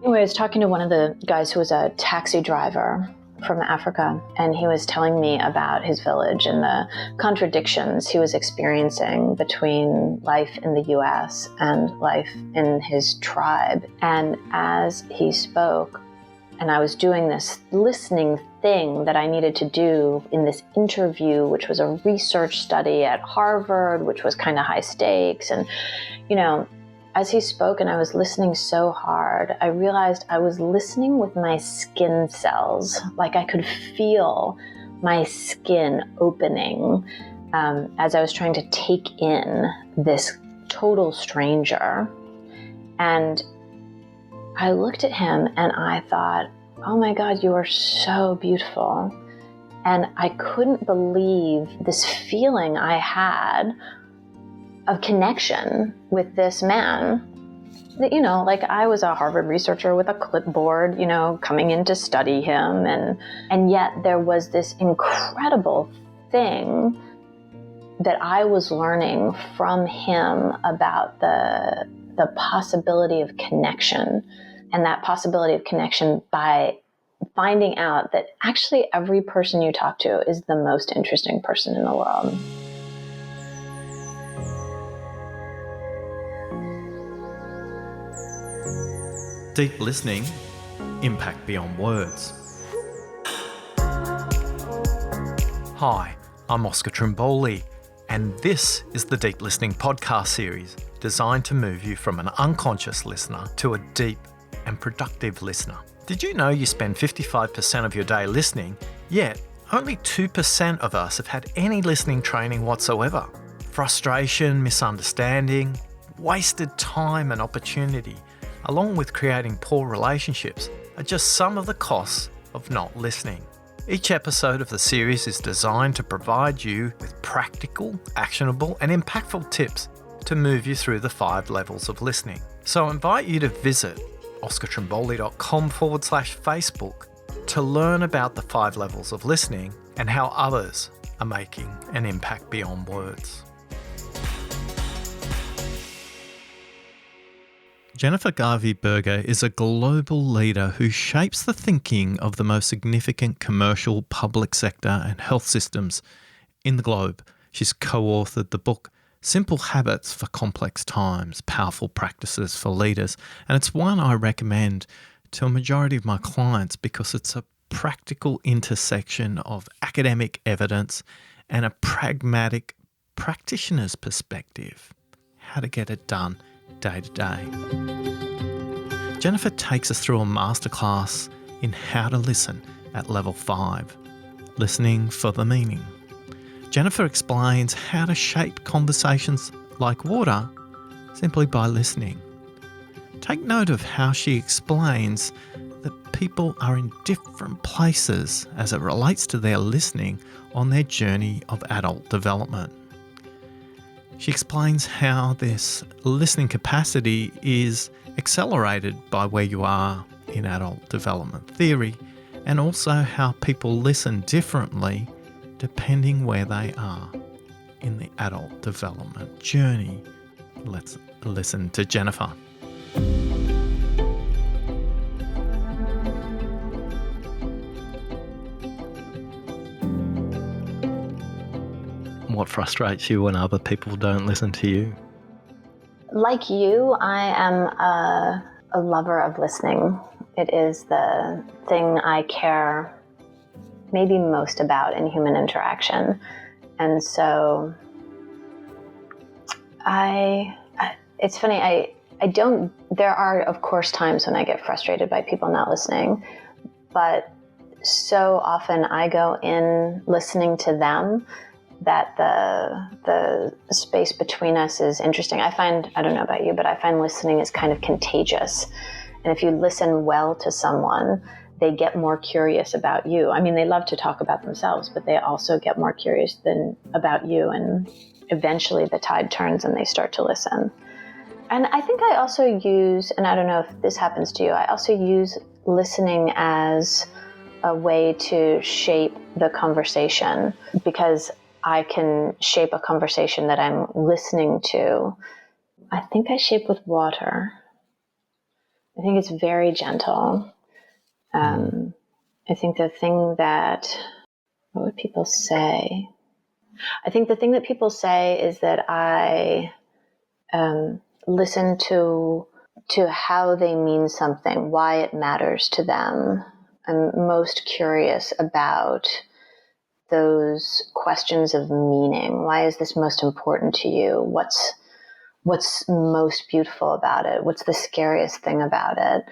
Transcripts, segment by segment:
Anyway, I was talking to one of the guys who was a taxi driver from Africa, and he was telling me about his village and the contradictions he was experiencing between life in the US and life in his tribe. And as he spoke, and I was doing this listening thing that I needed to do in this interview, which was a research study at Harvard, which was kind of high stakes. And, as he spoke and I was listening so hard, I realized I was listening with my skin cells. Like I could feel my skin opening as I was trying to take in this total stranger. And I looked at him and I thought, oh my God, you are so beautiful. And I couldn't believe this feeling I had of connection with this man. That, like I was a Harvard researcher with a clipboard, coming in to study him. And yet there was this incredible thing that I was learning from him about the possibility of connection, and that possibility of connection by finding out that actually every person you talk to is the most interesting person in the world. Deep listening, impact beyond words. Hi, I'm Oscar Trimboli, and this is the Deep Listening podcast series designed to move you from an unconscious listener to a deep and productive listener. Did you know you spend 55% of your day listening, yet only 2% of us have had any listening training whatsoever? Frustration, misunderstanding, wasted time and opportunity, along with creating poor relationships, are just some of the costs of not listening. Each episode of the series is designed to provide you with practical, actionable, and impactful tips to move you through the 5 levels of listening. So I invite you to visit oscartrimboli.com/Facebook to learn about the 5 levels of listening and how others are making an impact beyond words. Jennifer Garvey Berger is a global leader who shapes the thinking of the most significant commercial, public sector and health systems in the globe. She's co-authored the book Simple Habits for Complex Times, Powerful Practices for Leaders, and it's one I recommend to a majority of my clients because it's a practical intersection of academic evidence and a pragmatic practitioner's perspective, how to get it done day to day. Jennifer takes us through a masterclass in how to listen at level 5, listening for the meaning. Jennifer explains how to shape conversations like water simply by listening. Take note of how she explains that people are in different places as it relates to their listening on their journey of adult development. She explains how this listening capacity is accelerated by where you are in adult development theory, and also how people listen differently depending where they are in the adult development journey. Let's listen to Jennifer. What frustrates you when other people don't listen to you? Like you, I am a lover of listening. It is the thing I care maybe most about in human interaction. And so it's funny, there are of course times when I get frustrated by people not listening, but so often I go in listening to them that the space between us is interesting. I don't know about you, but I find listening is kind of contagious. And if you listen well to someone, they get more curious about you. I mean, they love to talk about themselves, but they also get more curious about you. And eventually the tide turns and they start to listen. And I think I also use, and I don't know if this happens to you, I also use listening as a way to shape the conversation, because I can shape a conversation that I'm listening to. I think I shape with water. I think it's very gentle. I think the thing that, what would people say? I think the thing that people say is that I listen to how they mean something, why it matters to them. I'm most curious about those questions of meaning. Why is this most important to you? What's most beautiful about it? What's the scariest thing about it?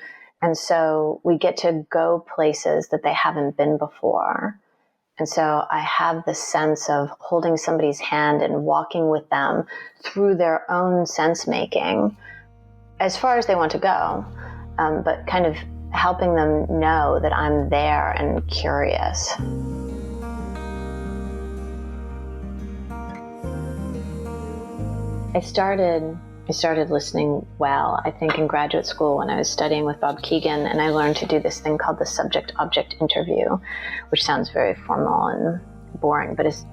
And so we get to go places that they haven't been before. And so I have the sense of holding somebody's hand and walking with them through their own sense making as far as they want to go, but kind of helping them know that I'm there and curious. I started listening well, I think, in graduate school when I was studying with Bob Keegan, and I learned to do this thing called the subject-object interview, which sounds very formal and boring, but it's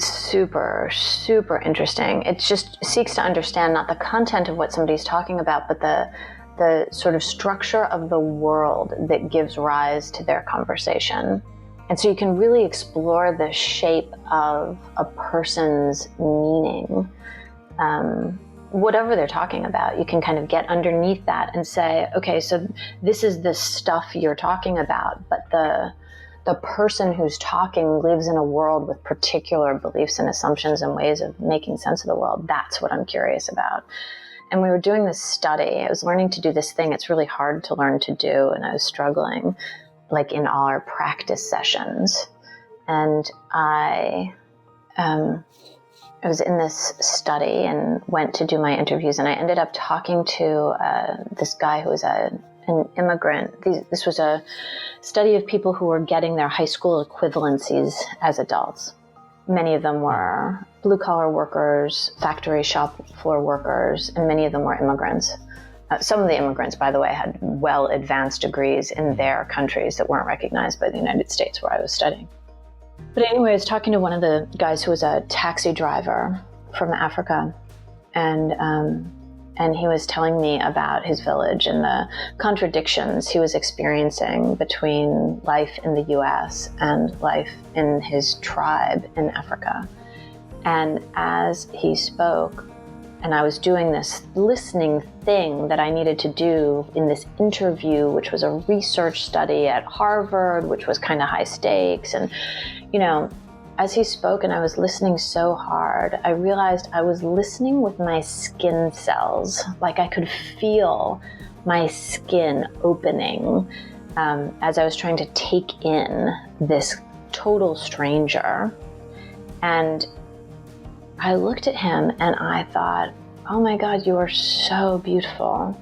super, super interesting. It just seeks to understand not the content of what somebody's talking about, but the sort of structure of the world that gives rise to their conversation. And so you can really explore the shape of a person's meaning. Whatever they're talking about, you can kind of get underneath that and say, okay, so this is the stuff you're talking about, but the person who's talking lives in a world with particular beliefs and assumptions and ways of making sense of the world. That's what I'm curious about. And we were doing this study. I was learning to do this thing. It's really hard to learn to do, and I was struggling, like in all our practice sessions. And I was in this study and went to do my interviews, and I ended up talking to this guy who was an immigrant. This was a study of people who were getting their high school equivalencies as adults. Many of them were blue-collar workers, factory shop floor workers, and many of them were immigrants. Some of the immigrants, by the way, had well-advanced degrees in their countries that weren't recognized by the United States where I was studying. But anyway, I was talking to one of the guys who was a taxi driver from Africa, and he was telling me about his village and the contradictions he was experiencing between life in the US and life in his tribe in Africa. And as he spoke, and I was doing this listening thing that I needed to do in this interview, which was a research study at Harvard, which was kind of high stakes. And, you know, as he spoke and I was listening so hard, I realized I was listening with my skin cells. Like I could feel my skin opening as I was trying to take in this total stranger. And I looked at him and I thought, oh my God, you are so beautiful.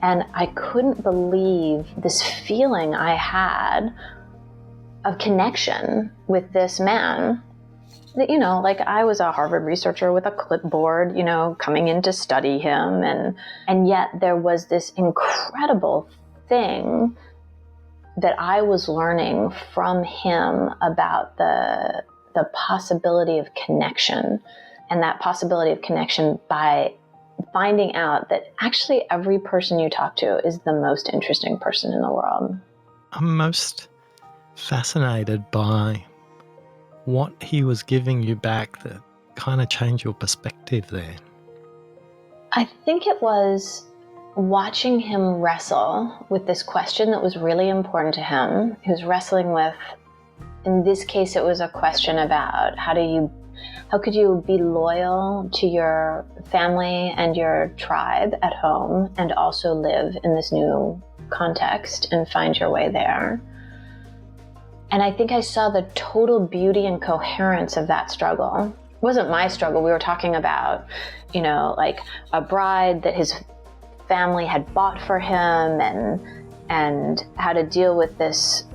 And I couldn't believe this feeling I had of connection with this man. That, you know, like I was a Harvard researcher with a clipboard, you know, coming in to study him. And yet there was this incredible thing that I was learning from him about the possibility of connection, and that possibility of connection by finding out that actually every person you talk to is the most interesting person in the world. I'm most fascinated by what he was giving you back that kind of changed your perspective there. I think it was watching him wrestle with this question that was really important to him. He was wrestling with, in this case, it was a question about how could you be loyal to your family and your tribe at home and also live in this new context and find your way there. And I think I saw the total beauty and coherence of that struggle. It wasn't my struggle. We were talking about, you know, like a bride that his family had bought for him and how to deal with this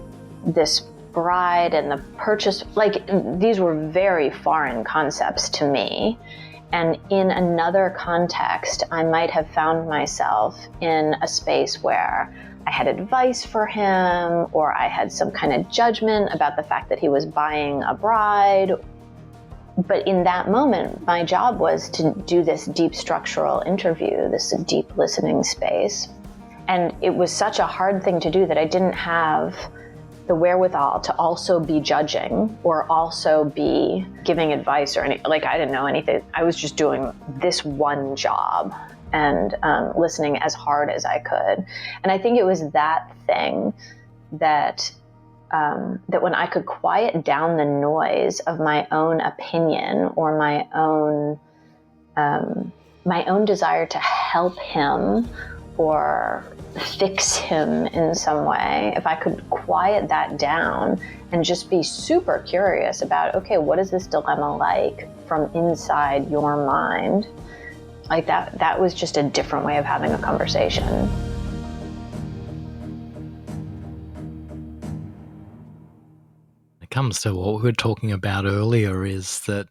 bride and the purchase. Like, these were very foreign concepts to me. And in another context, I might have found myself in a space where I had advice for him, or I had some kind of judgment about the fact that he was buying a bride. But in that moment, my job was to do this deep structural interview, this deep listening space. And it was such a hard thing to do that I didn't have the wherewithal to also be judging or also be giving advice or any, like I didn't know anything. I was just doing this one job and listening as hard as I could. And I think it was that thing that that when I could quiet down the noise of my own opinion or my own desire to help him or fix him in some way, if I could quiet that down and just be super curious about, okay, what is this dilemma like from inside your mind? Like that was just a different way of having a conversation. It comes to what we were talking about earlier, is that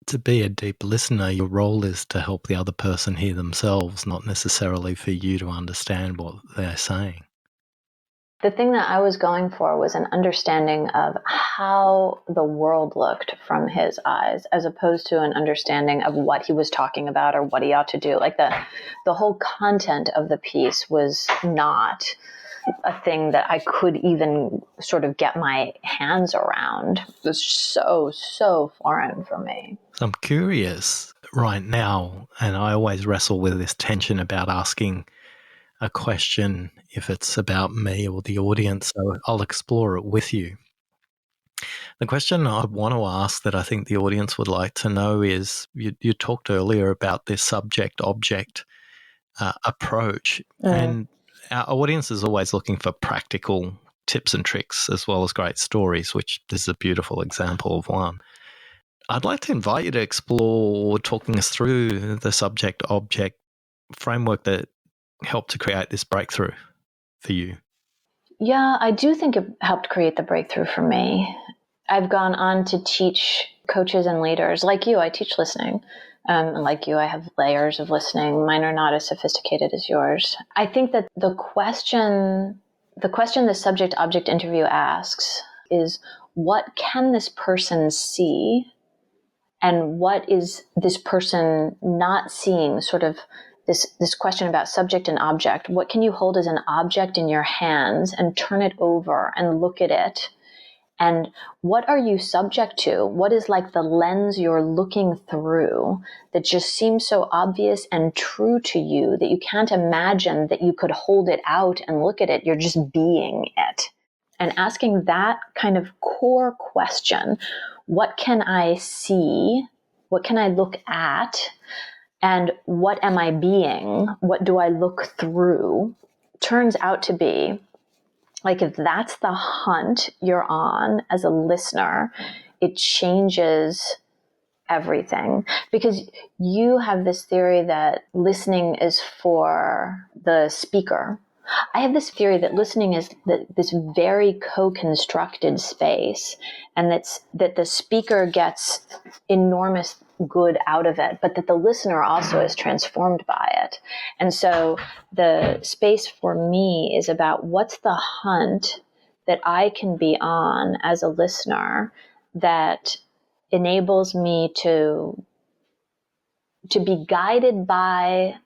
to be a deep listener, your role is to help the other person hear themselves, not necessarily for you to understand what they're saying. The thing that I was going for was an understanding of how the world looked from his eyes, as opposed to an understanding of what he was talking about or what he ought to do. Like the whole content of the piece was not a thing that I could even sort of get my hands around. It was so foreign for me. So I'm curious right now, and I always wrestle with this tension about asking a question if it's about me or the audience, so I'll explore it with you. The question I want to ask that I think the audience would like to know is, you talked earlier about this subject-object approach, and our audience is always looking for practical tips and tricks as well as great stories, which this is a beautiful example of one. I'd like to invite you to explore talking us through the subject-object framework that helped to create this breakthrough for you. Yeah, I do think it helped create the breakthrough for me. I've gone on to teach coaches and leaders. Like you, I teach listening. And like you, I have layers of listening. Mine are not as sophisticated as yours. I think that the question the subject-object interview asks is, what can this person see? And what is this person not seeing? Sort of this question about subject and object. What can you hold as an object in your hands and turn it over and look at it? And what are you subject to? What is like the lens you're looking through that just seems so obvious and true to you that you can't imagine that you could hold it out and look at it? You're just being it. And asking that kind of core question, what can I see? What can I look at? And what am I being? What do I look through? Turns out to be, like, if that's the hunt you're on as a listener, it changes everything. Because you have this theory that listening is for the speaker. I have this theory that listening is this very co-constructed space, and that the speaker gets enormous good out of it, but that the listener also is transformed by it. And so the space for me is about, what's the hunt that I can be on as a listener that enables me to be guided by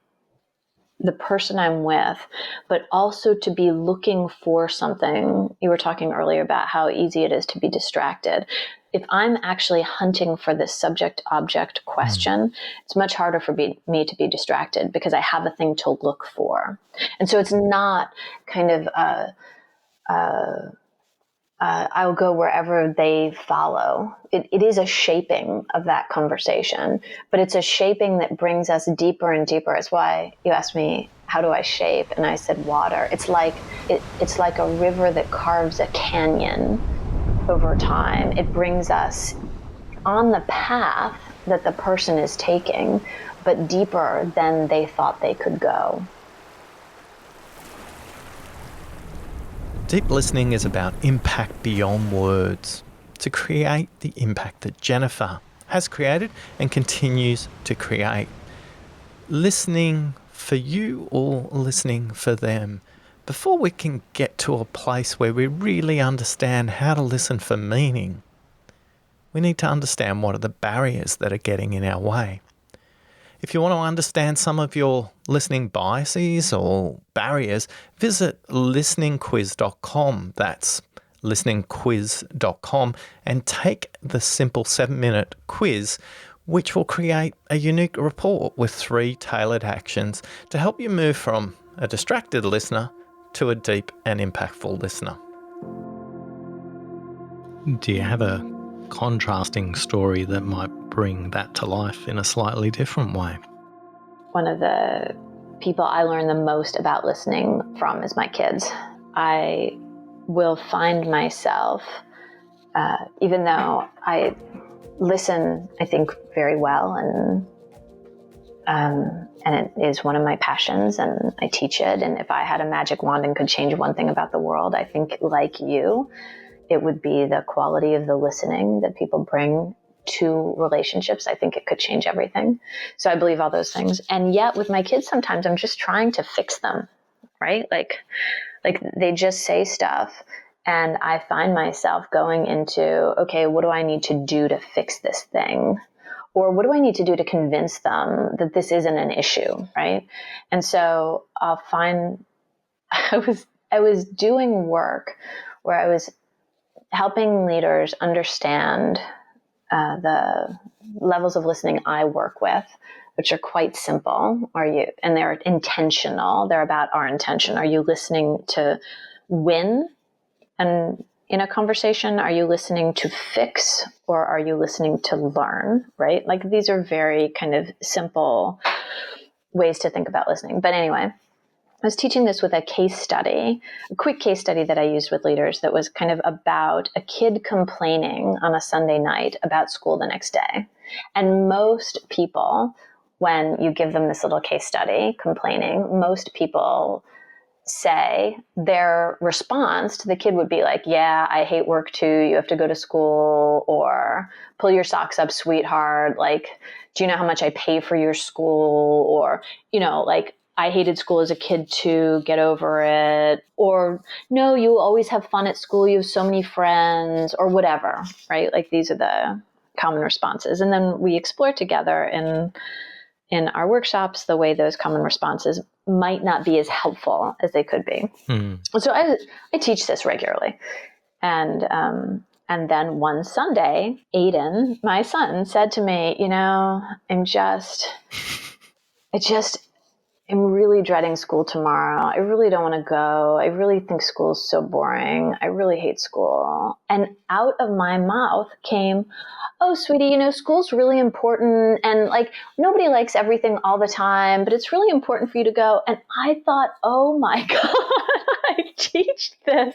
the person I'm with, but also to be looking for something. You were talking earlier about how easy it is to be distracted. If I'm actually hunting for this subject-object question, it's much harder for me to be distracted because I have a thing to look for. And so it's not kind of I'll go wherever they follow. It is a shaping of that conversation, but it's a shaping that brings us deeper and deeper. It's why you asked me, how do I shape? And I said water. It's like a river that carves a canyon over time. It brings us on the path that the person is taking, but deeper than they thought they could go. Deep listening is about impact beyond words, to create the impact that Jennifer has created and continues to create. Listening for you or listening for them. Before we can get to a place where we really understand how to listen for meaning, we need to understand what are the barriers that are getting in our way. If you want to understand some of your listening biases or barriers, visit listeningquiz.com. That's listeningquiz.com, and take the simple 7-minute quiz, which will create a unique report with 3 tailored actions to help you move from a distracted listener to a deep and impactful listener. Do you have a contrasting story that might bring that to life in a slightly different way? One of the people I learn the most about listening from is my kids. I will find myself, even though I listen, I think, very well, and it is one of my passions, and I teach it. And if I had a magic wand and could change one thing about the world, I think, like you, it would be the quality of the listening that people bring to relationships. I think it could change everything. So I believe all those things. And yet with my kids, sometimes I'm just trying to fix them, right? Like they just say stuff, and I find myself going into, okay, what do I need to do to fix this thing? Or what do I need to do to convince them that this isn't an issue, right? And so I'll find I was doing work where I was helping leaders understand the levels of listening I work with, which are quite simple. And they're intentional. They're about our intention. Are you listening to win? And in a conversation, are you listening to fix, or are you listening to learn, right? Like, these are very kind of simple ways to think about listening. But anyway, I was teaching this with a case study, a quick case study that I used with leaders that was kind of about a kid complaining on a Sunday night about school the next day. And most people, when you give them this little case study complaining, most people say their response to the kid would be like, yeah, I hate work too. You have to go to school, or pull your socks up, sweetheart. Like, do you know how much I pay for your school? Or, like, I hated school as a kid too, get over it. Or, no, you always have fun at school. You have so many friends, or whatever, right? Like, these are the common responses. And then we explore together in our workshops the way those common responses might not be as helpful as they could be. So I teach this regularly. And then one Sunday, Aiden, my son, said to me, I'm really dreading school tomorrow. I really don't want to go. I really think school is so boring. I really hate school. And out of my mouth came, oh, sweetie, school's really important. And like, nobody likes everything all the time, but it's really important for you to go. And I thought, oh my God, I teach this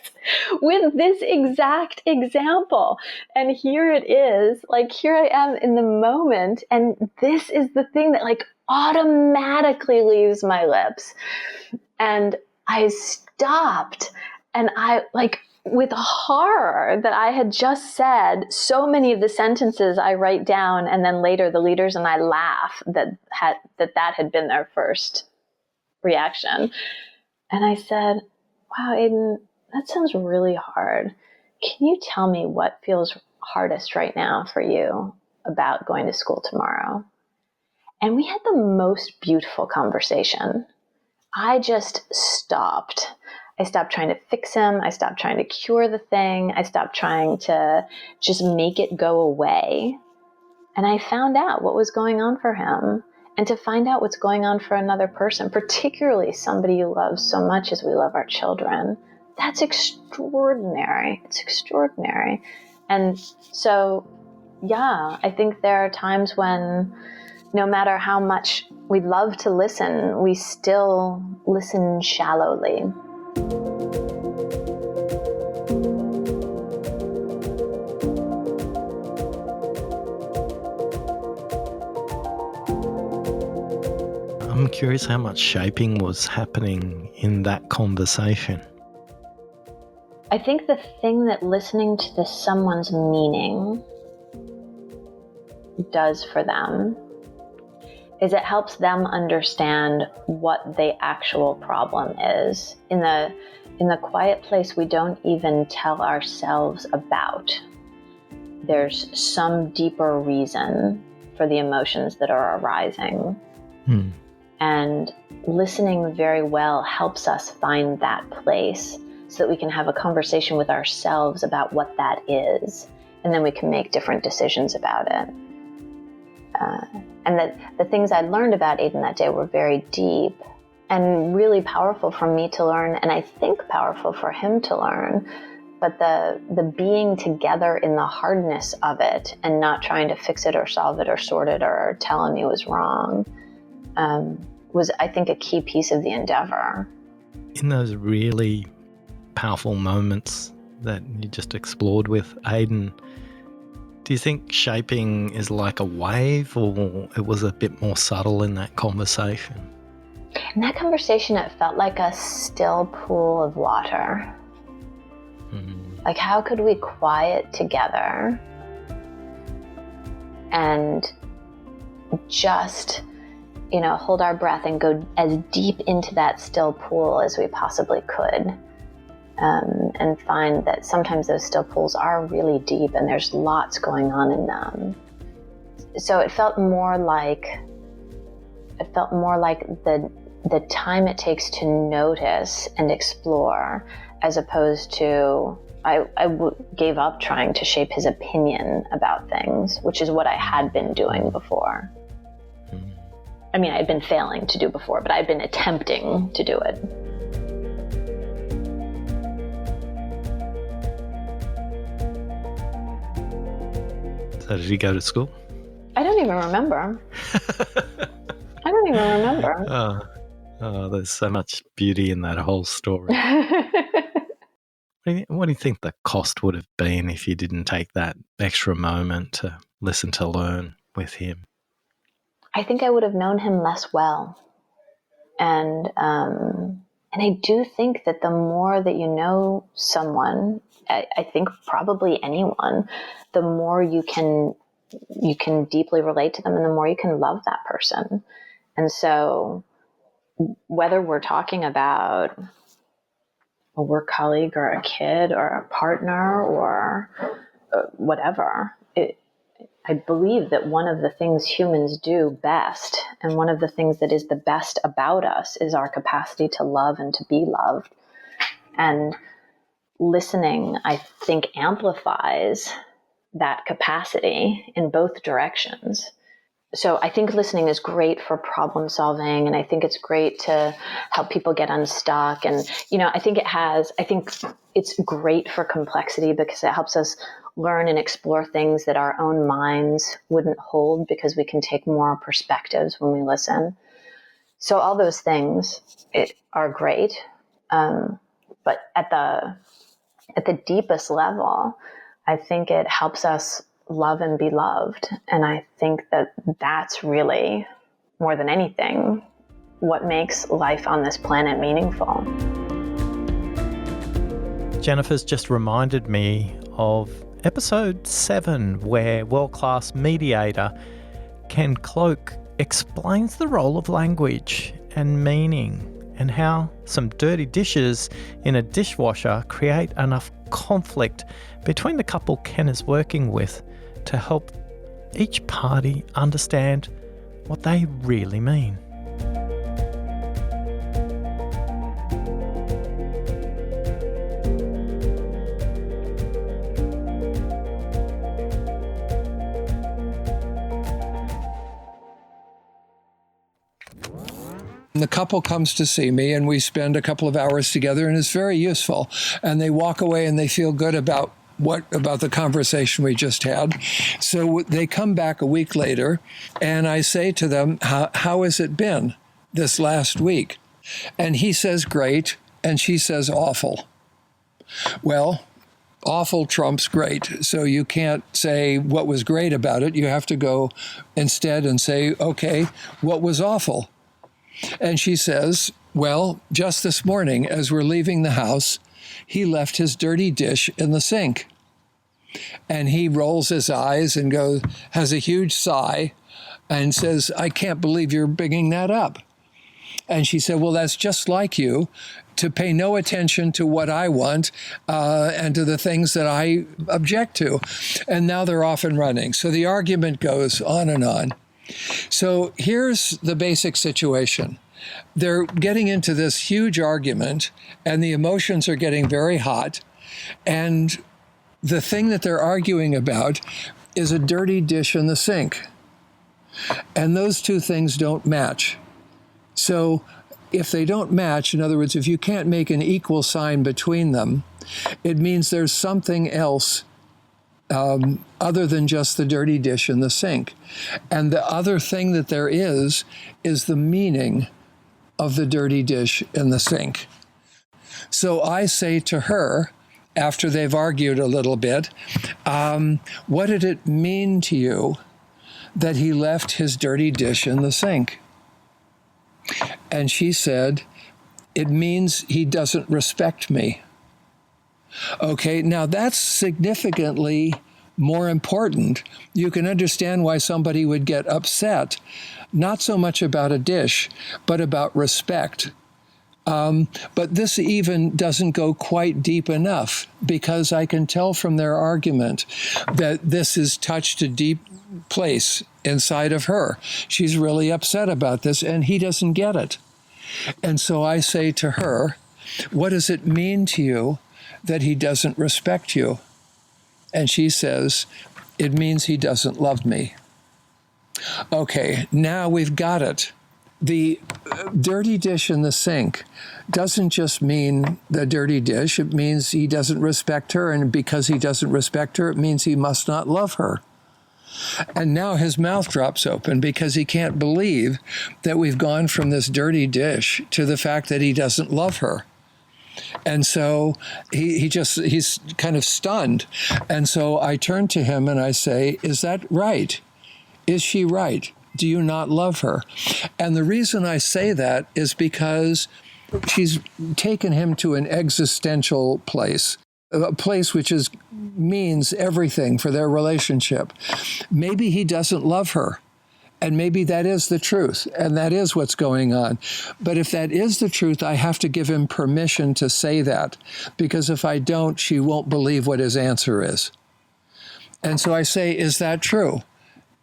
with this exact example. And here it is, like, here I am in the moment. And this is the thing that like automatically leaves my lips. And I stopped, and I, like, with horror that I had just said so many of the sentences I write down, and then later the leaders and I laugh that had been their first reaction. And I said, wow, Aiden, that sounds really hard. Can you tell me what feels hardest right now for you about going to school tomorrow? And we had the most beautiful conversation. I just stopped. I stopped trying to fix him. I stopped trying to cure the thing. I stopped trying to just make it go away. And I found out what was going on for him. And to find out what's going on for another person, particularly somebody you love so much as we love our children, that's extraordinary. It's extraordinary. And so, yeah, I think there are times when no matter how much we love to listen, we still listen shallowly. I'm curious how much shaping was happening in that conversation. I think the thing that listening to someone's meaning does for them is it helps them understand what the actual problem is in the quiet place we don't even tell ourselves about. There's some deeper reason for the emotions that are arising. Hmm. And listening very well helps us find that place so that we can have a conversation with ourselves about what that is. And then we can make different decisions about it. And that the things I learned about Aiden that day were very deep and really powerful for me to learn, and I think powerful for him to learn. But the being together in the hardness of it and not trying to fix it or solve it or sort it or tell him he was wrong was, I think, a key piece of the endeavor. In those really powerful moments that you just explored with Aiden, do you think shaping is like a wave, or it was a bit more subtle in that conversation? In that conversation, it felt like a still pool of water. Like, how could we quiet together and just, hold our breath and go as deep into that still pool as we possibly could, and find that sometimes those still pools are really deep and there's lots going on in them. So it felt more like the time it takes to notice and explore, as opposed to I gave up trying to shape his opinion about things, which is what I had been doing before. I mean, I'd been failing to do before, but I'd been attempting to do it. So did he go to school? I don't even remember. Oh, there's so much beauty in that whole story. What do you think the cost would have been if you didn't take that extra moment to listen to learn with him? I think I would have known him less well. And I do think that the more that you know someone, I think probably anyone, the more you can deeply relate to them and the more you can love that person. And so whether we're talking about a work colleague or a kid or a partner or whatever, I believe that one of the things humans do best, and one of the things that is the best about us, is our capacity to love and to be loved. And listening, I think, amplifies that capacity in both directions. So I think listening is great for problem solving, and I think it's great to help people get unstuck. And, I think it's great for complexity because it helps us learn and explore things that our own minds wouldn't hold, because we can take more perspectives when we listen. So all those things are great. But at the deepest level, I think it helps us love and be loved. And I think that that's really, more than anything, what makes life on this planet meaningful. Jennifer's just reminded me of episode 7, where world-class mediator Ken Cloak explains the role of language and meaning, and how some dirty dishes in a dishwasher create enough conflict between the couple Ken is working with to help each party understand what they really mean. The couple comes to see me and we spend a couple of hours together, and it's very useful. And they walk away and they feel good about the conversation we just had. So they come back a week later and I say to them, how has it been this last week? And he says, great. And she says, awful. Well, awful trumps great. So you can't say what was great about it. You have to go instead and say, okay, what was awful? And she says, well, just this morning, as we're leaving the house, he left his dirty dish in the sink. And he rolls his eyes and has a huge sigh and says, I can't believe you're bringing that up. And she said, well, that's just like you, to pay no attention to what I want and to the things that I object to. And now they're off and running. So the argument goes on and on. So here's the basic situation. They're getting into this huge argument, and the emotions are getting very hot. And the thing that they're arguing about is a dirty dish in the sink. And those two things don't match. So if they don't match, in other words, if you can't make an equal sign between them, it means there's something else other than just the dirty dish in the sink. And the other thing that there is the meaning of the dirty dish in the sink. So I say to her, after they've argued a little bit, what did it mean to you that he left his dirty dish in the sink? And she said, it means he doesn't respect me. Okay, now that's significantly more important. You can understand why somebody would get upset, not so much about a dish, but about respect. But this even doesn't go quite deep enough, because I can tell from their argument that this has touched a deep place inside of her. She's really upset about this, and he doesn't get it. And so I say to her, what does it mean to you that he doesn't respect you? And she says, it means he doesn't love me. Okay, now we've got it. The dirty dish in the sink doesn't just mean the dirty dish. It means he doesn't respect her, and because he doesn't respect her, it means he must not love her. And now his mouth drops open because he can't believe that we've gone from this dirty dish to the fact that he doesn't love her. And so he's kind of stunned. And so I turn to him and I say, is that right? Is she right? Do you not love her? And the reason I say that is because she's taken him to an existential place, a place which means everything for their relationship. Maybe he doesn't love her. And maybe that is the truth, and that is what's going on. But if that is the truth, I have to give him permission to say that, because if I don't, she won't believe what his answer is. And so I say, is that true?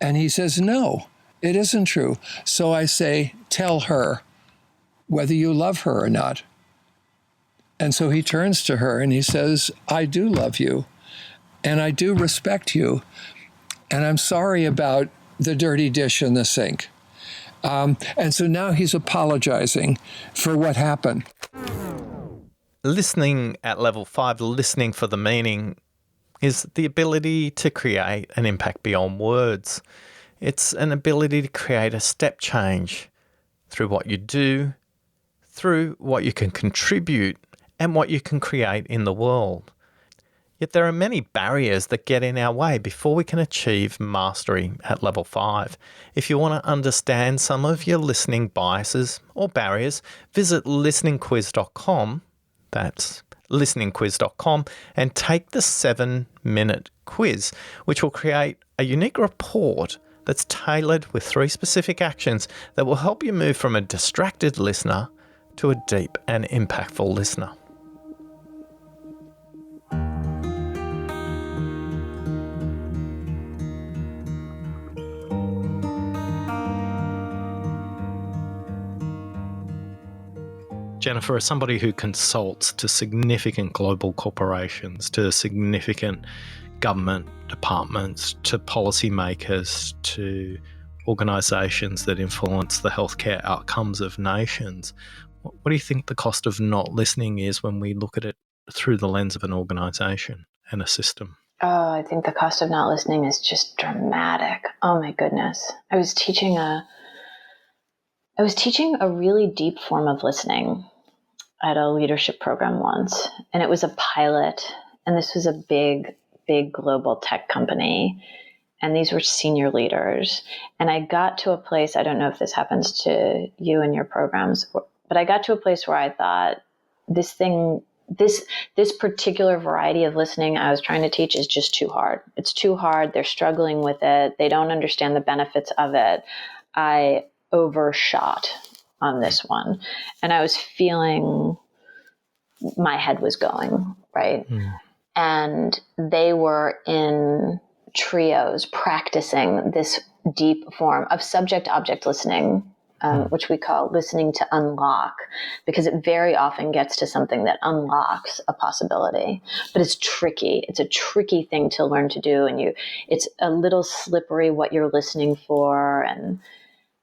And he says, no, it isn't true. So I say, tell her whether you love her or not. And so he turns to her and he says, I do love you, and I do respect you, and I'm sorry about the dirty dish in the sink. And so now he's apologizing for what happened. Listening at level 5, listening for the meaning, is the ability to create an impact beyond words. It's an ability to create a step change through what you do, through what you can contribute, and what you can create in the world. Yet there are many barriers that get in our way before we can achieve mastery at level 5. If you want to understand some of your listening biases or barriers, visit listeningquiz.com, that's listeningquiz.com, and take the 7-minute quiz, which will create a unique report that's tailored with 3 specific actions that will help you move from a distracted listener to a deep and impactful listener. Jennifer, as somebody who consults to significant global corporations, to significant government departments, to policymakers, to organisations that influence the healthcare outcomes of nations, what do you think the cost of not listening is when we look at it through the lens of an organisation and a system? Oh, I think the cost of not listening is just dramatic. Oh my goodness. I was teaching a really deep form of listening at a leadership program once, and it was a pilot, and this was a big global tech company, and these were senior leaders. And I got to a place, I don't know if this happens to you and your programs, but I got to a place where I thought this particular variety of listening I was trying to teach is just too hard. It's too hard. They're struggling with it. They don't understand the benefits of it. I overshot on this one. And I was feeling my head was going, right? And they were in trios practicing this deep form of subject-object listening, which we call listening to unlock, because it very often gets to something that unlocks a possibility. But it's tricky. It's a tricky thing to learn to do, and it's a little slippery what you're listening for.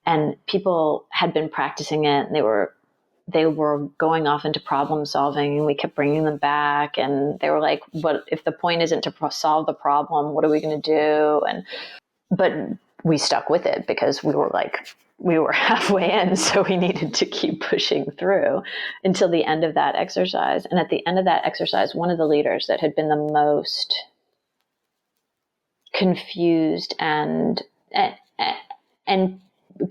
And people had been practicing it, and they were going off into problem solving, and we kept bringing them back, and they were like, "What if the point isn't to solve the problem? What are we going to do?" But we stuck with it because we were halfway in, so we needed to keep pushing through until the end of that exercise. And at the end of that exercise, one of the leaders that had been the most confused and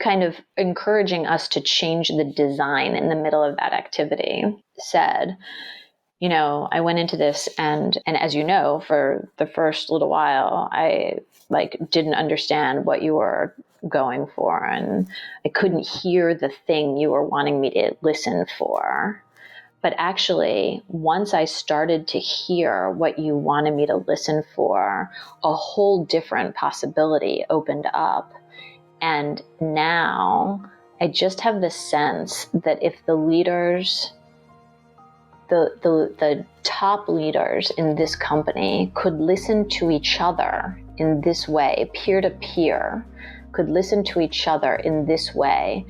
kind of encouraging us to change the design in the middle of that activity said, I went into this and as you know, for the first little while, I didn't understand what you were going for, and I couldn't hear the thing you were wanting me to listen for. But actually, once I started to hear what you wanted me to listen for, a whole different possibility opened up. And now I just have the sense that if the leaders, the top leaders in this company could listen to each other in this way, peer to peer, could listen to each other in this way,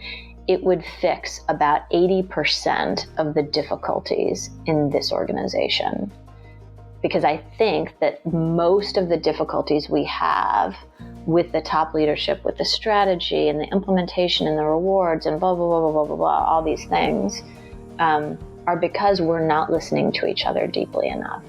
it would fix about 80% of the difficulties in this organization. Because I think that most of the difficulties we have with the top leadership, with the strategy and the implementation and the rewards and blah, blah, blah, blah, blah, blah, blah, all these things, are because we're not listening to each other deeply enough.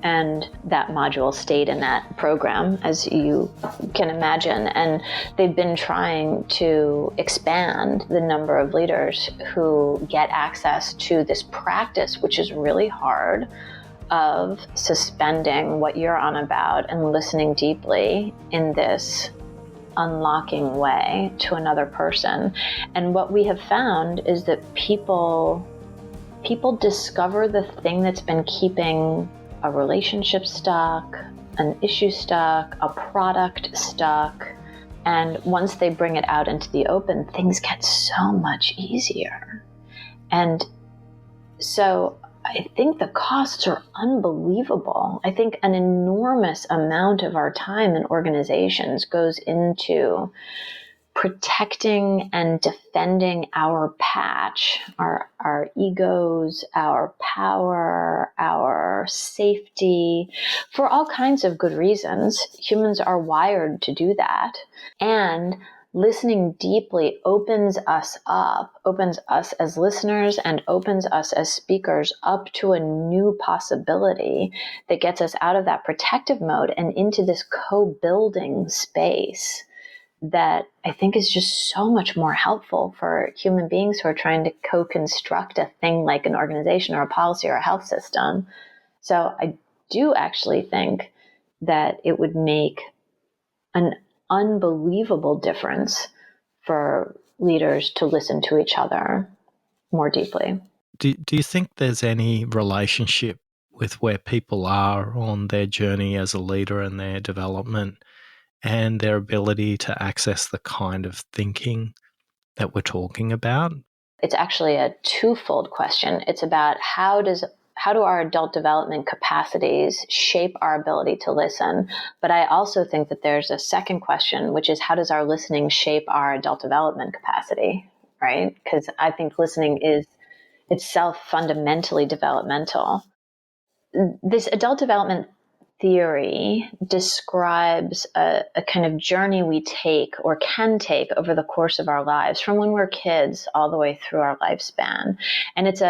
And that module stayed in that program, as you can imagine. And they've been trying to expand the number of leaders who get access to this practice, which is really hard, of suspending what you're on about and listening deeply in this unlocking way to another person. And what we have found is that people discover the thing that's been keeping a relationship stuck, an issue stuck, a product stuck. And once they bring it out into the open, things get so much easier. And so I think the costs are unbelievable. I think an enormous amount of our time in organizations goes into protecting and defending our patch, our egos, our power, our safety, for all kinds of good reasons. Humans are wired to do that. And listening deeply opens us as listeners and opens us as speakers up to a new possibility that gets us out of that protective mode and into this co-building space that I think is just so much more helpful for human beings who are trying to co-construct a thing like an organization or a policy or a health system. So I do actually think that it would make an unbelievable difference for leaders to listen to each other more deeply. Do you think there's any relationship with where people are on their journey as a leader and their development and their ability to access the kind of thinking that we're talking about? It's actually a twofold question. It's about how do our adult development capacities shape our ability to listen? But I also think that there's a second question, which is how does our listening shape our adult development capacity, right? Because I think listening is itself fundamentally developmental. This adult development theory describes a kind of journey we take or can take over the course of our lives from when we're kids all the way through our lifespan. And it's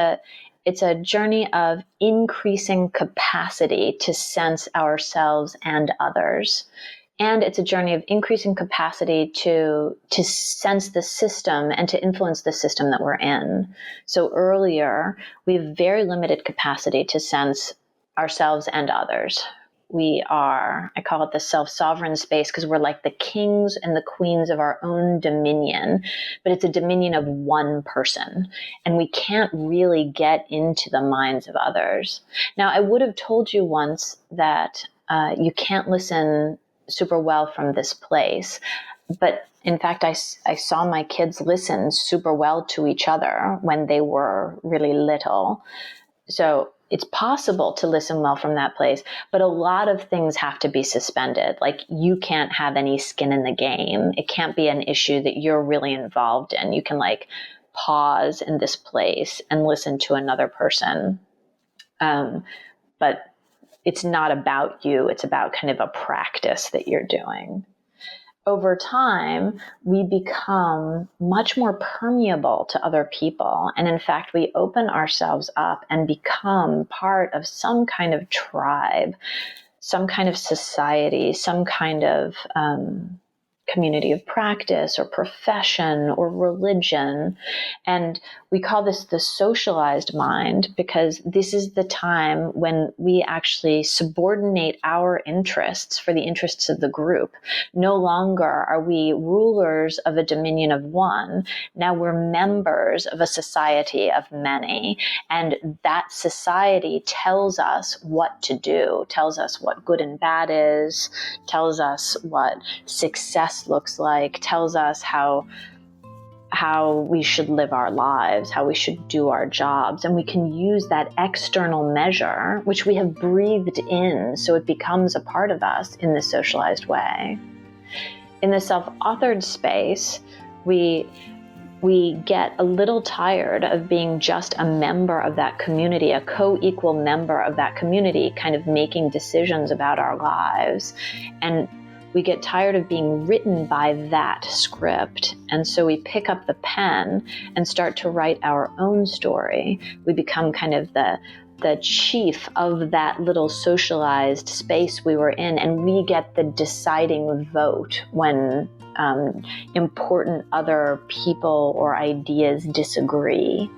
a journey of increasing capacity to sense ourselves and others. And it's a journey of increasing capacity to sense the system and to influence the system that we're in. So earlier, we have very limited capacity to sense ourselves and others. We are, I call it the self-sovereign space, because we're like the kings and the queens of our own dominion, but it's a dominion of one person, and we can't really get into the minds of others. Now, I would have told you once that you can't listen super well from this place. But in fact, I saw my kids listen super well to each other when they were really little. So it's possible to listen well from that place, but a lot of things have to be suspended. Like, you can't have any skin in the game. It can't be an issue that you're really involved in. You can like pause in this place and listen to another person. But it's not about you. It's about kind of a practice that you're doing. Over time, we become much more permeable to other people. And in fact, we open ourselves up and become part of some kind of tribe, some kind of society, some kind of community of practice or profession or religion. And we call this the socialized mind, because this is the time when we actually subordinate our interests for the interests of the group. No longer are we rulers of a dominion of one. Now we're members of a society of many. And that society tells us what to do, tells us what good and bad is, tells us what success looks like, tells us how we should live our lives, how we should do our jobs. And we can use that external measure, which we have breathed in, so it becomes a part of us in this socialized way. In the self-authored space, we get a little tired of being just a member of that community, a co-equal member of that community, kind of making decisions about our lives. And we get tired of being written by that script. And so we pick up the pen and start to write our own story. We become kind of the chief of that little socialized space we were in, and we get the deciding vote when important other people or ideas disagree.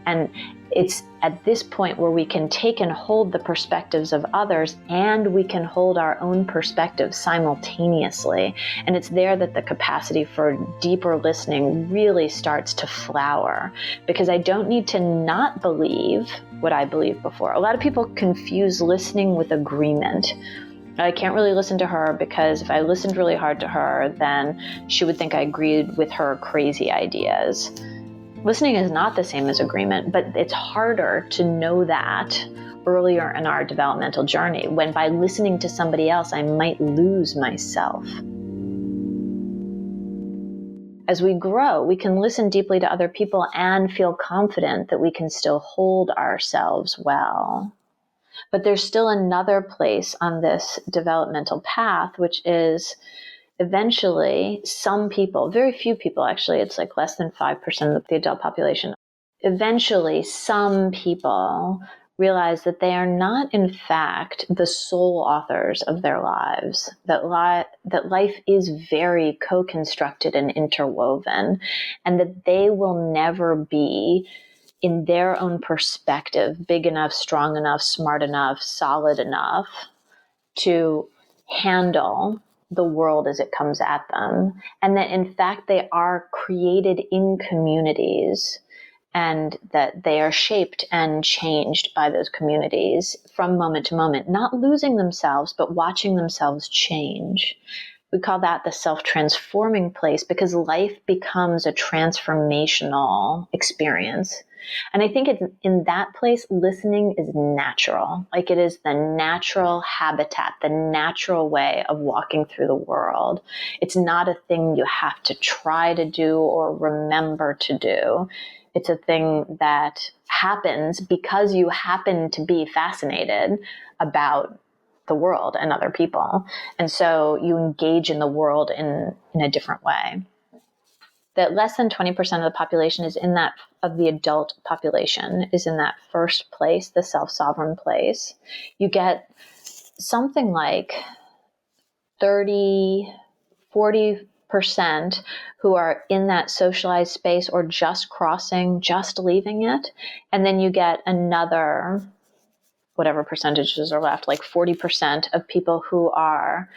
And it's at this point where we can take and hold the perspectives of others, and we can hold our own perspective simultaneously. And it's there that the capacity for deeper listening really starts to flower, because I don't need to not believe what I believed before. A lot of people confuse listening with agreement. I can't really listen to her because if I listened really hard to her, then she would think I agreed with her crazy ideas. Listening is not the same as agreement, but it's harder to know that earlier in our developmental journey, when by listening to somebody else, I might lose myself. As we grow, we can listen deeply to other people and feel confident that we can still hold ourselves well. But there's still another place on this developmental path, which is eventually some people, very few people actually, it's like less than 5% of the adult population, eventually some people realize that they are not in fact the sole authors of their lives, that life is very co-constructed and interwoven, and that they will never be, in their own perspective, big enough, strong enough, smart enough, solid enough to handle the world as it comes at them. And that in fact, they are created in communities, and that they are shaped and changed by those communities from moment to moment, not losing themselves, but watching themselves change. We call that the self-transforming place, because life becomes a transformational experience. And I think in that place, listening is natural. Like, it is the natural habitat, the natural way of walking through the world. It's not a thing you have to try to do or remember to do. It's a thing that happens because you happen to be fascinated about the world and other people. And so you engage in the world in a different way. That less than 20% of the population of the adult population is in that first place, the self-sovereign place. You get something like 30, 40% who are in that socialized space or just crossing, just leaving it. And then you get another, whatever percentages are left, like 40% of people who are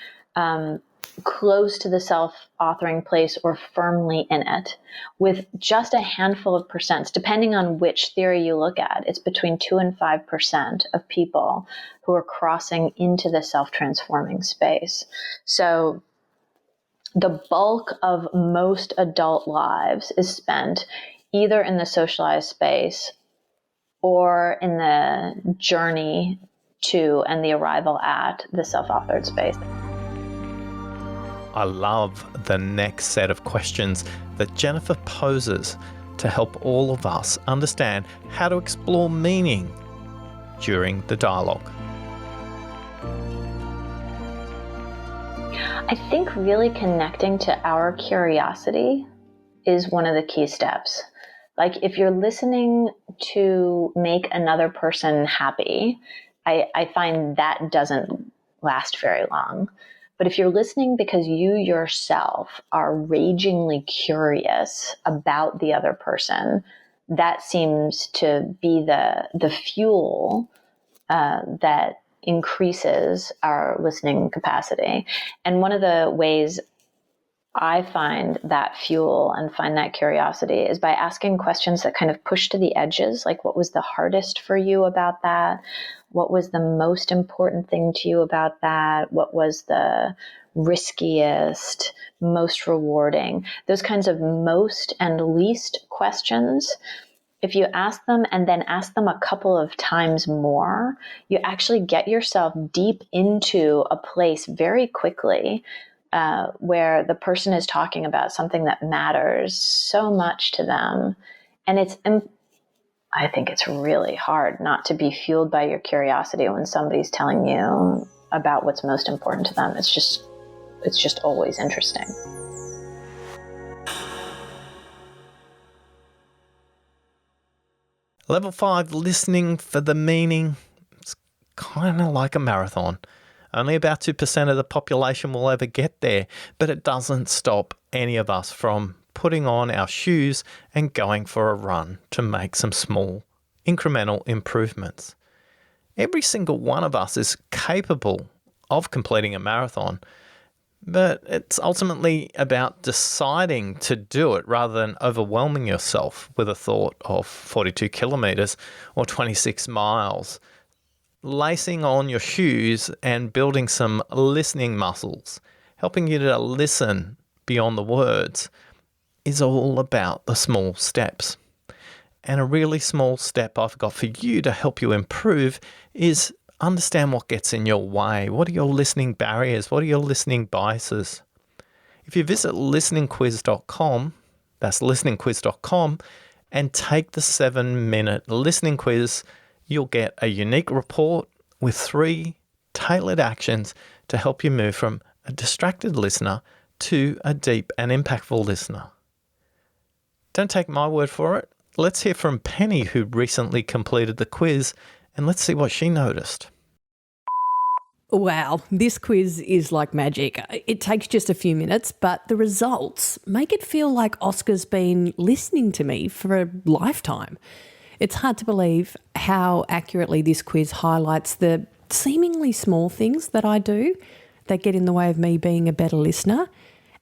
close to the self-authoring place or firmly in it, with just a handful of percents, depending on which theory you look at. It's between 2 and 5% of people who are crossing into the self-transforming space. So the bulk of most adult lives is spent either in the socialized space or in the journey to and the arrival at the self-authored space. I love the next set of questions that Jennifer poses to help all of us understand how to explore meaning during the dialogue. I think really connecting to our curiosity is one of the key steps. Like if you're listening to make another person happy, I find that doesn't last very long. But if you're listening because you yourself are ragingly curious about the other person, that seems to be the fuel that increases our listening capacity. And one of the ways I find that fuel and find that curiosity is by asking questions that kind of push to the edges, like what was the hardest for you about that? What was the most important thing to you about that? What was the riskiest, most rewarding? Those kinds of most and least questions, if you ask them and then ask them a couple of times more, you actually get yourself deep into a place very quickly where the person is talking about something that matters so much to them. And I think it's really hard not to be fueled by your curiosity when somebody's telling you about what's most important to them. It's just always interesting. Level 5, listening for the meaning. It's kind of like a marathon. Only about 2% of the population will ever get there, but it doesn't stop any of us from putting on our shoes and going for a run to make some small, incremental improvements. Every single one of us is capable of completing a marathon, but it's ultimately about deciding to do it rather than overwhelming yourself with a thought of 42 kilometres or 26 miles. Lacing on your shoes and building some listening muscles, helping you to listen beyond the words, is all about the small steps. And a really small step I've got for you to help you improve is understand what gets in your way. What are your listening barriers? What are your listening biases? If you visit listeningquiz.com, that's listeningquiz.com, and take the 7-minute listening quiz, you'll get a unique report with 3 tailored actions to help you move from a distracted listener to a deep and impactful listener. Don't take my word for it. Let's hear from Penny, who recently completed the quiz, and let's see what she noticed. Wow, this quiz is like magic. It takes just a few minutes, but the results make it feel like Oscar's been listening to me for a lifetime. It's hard to believe how accurately this quiz highlights the seemingly small things that I do that get in the way of me being a better listener.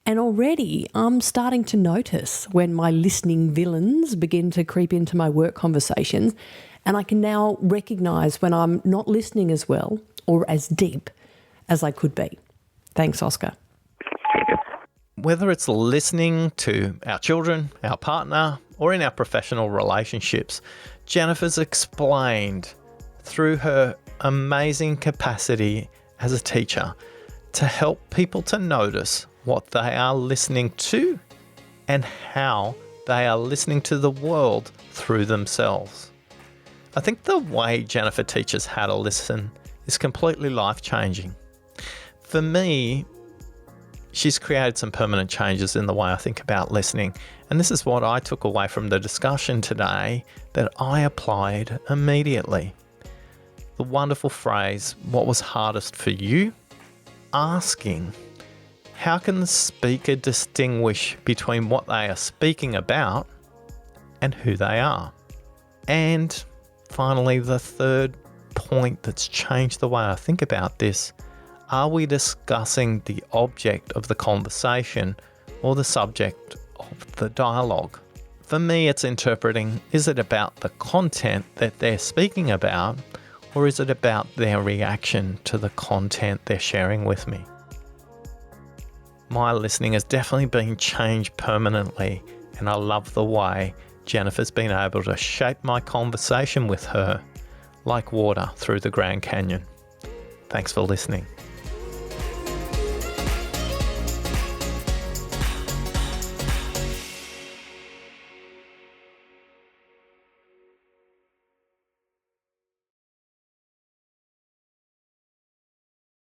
And already I'm starting to notice when my listening villains begin to creep into my work conversations, and I can now recognise when I'm not listening as well or as deep as I could be. Thanks, Oscar. Whether it's listening to our children, our partner, or in our professional relationships, Jennifer's explained through her amazing capacity as a teacher to help people to notice what they are listening to and how they are listening to the world through themselves. I think the way Jennifer teaches how to listen is completely life-changing. For me, she's created some permanent changes in the way I think about listening, and this is what I took away from the discussion today that I applied immediately. The wonderful phrase, what was hardest for you? Asking, how can the speaker distinguish between what they are speaking about and who they are? And finally, the third point that's changed the way I think about this, Are we discussing the object of the conversation or the subject of the dialogue? For me, it's interpreting, is it about the content that they're speaking about, or is it about their reaction to the content they're sharing with me? My listening has definitely been changed permanently, and I love the way Jennifer's been able to shape my conversation with her like water through the Grand Canyon. Thanks for listening.